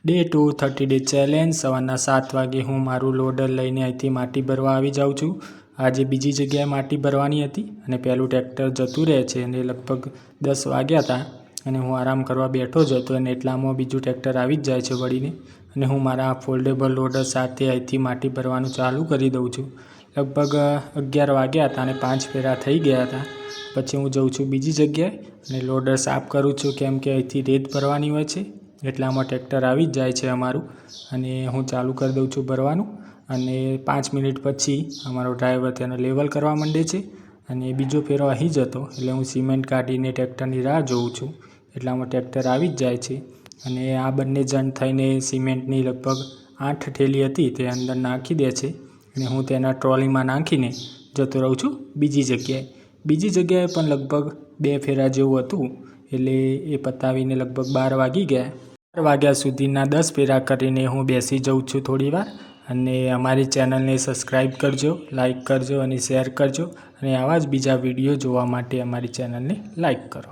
Day 2 30 day challenge સવારના 7 વાગે હું મારું લોડર લઈને અહીંથી માટી ભરવા આવી જાઉં છું। આજે બીજી જગ્યાએ માટી ભરવાની હતી અને પહેલું ટ્રેક્ટર જતું રહે છે અને લગભગ 10 વાગ્યા હતા અને હું આરામ કરવા બેઠો જ હતો અને એટલામાં બીજું ટ્રેક્ટર આવી જ જાય છે વળીને અને હું મારા ફોલ્ડેબલ લોડર સાથે અહીંથી માટી ભરવાનું ચાલુ કરી દઉં છું। લગભગ 11 વાગ્યા હતા અને 5 ફેરા થઈ ગયા હતા। પછી હું જઉં છું બીજી જગ્યાએ અને લોડર સાફ કરું છું કેમ કે અહીંથી રેત ભરવાની હોય છે એટલામાં ટ્રેક્ટર આવી જ જાય છે અમારું અને હું ચાલુ કરી દઉં છું ભરવાનું અને 5 મિનિટ પછી અમારો ડ્રાઈવર તેને લેવલ કરવા માંડે છે અને બીજો ફેરો અહીં જ હતો એટલે હું સિમેન્ટ કાઢીને ટ્રેક્ટરની રાહ જોઉં છું એટલામાં ટ્રેક્ટર આવી જ જાય છે અને આ બંને જણ થઈને સિમેન્ટની લગભગ 8 ઠેલી હતી તે અંદર નાખી દે છે અને હું તેના ટ્રોલીમાં નાખીને જતો રહું છું બીજી જગ્યાએ પણ લગભગ 2 ફેરા જેવું હતું એટલે એ પતાવીને લગભગ 12 વાગી ગયા। 12 વાગ્યા સુધીના 10 ફેરા કરીને હું બેસી જાઉં છું થોડીવાર અને અમારી ચેનલને સબસ્ક્રાઈબ કરજો, લાઈક કરજો અને શેર કરજો અને આવા જ બીજા વિડીયો જોવા માટે અમારી ચેનલને લાઈક કરો।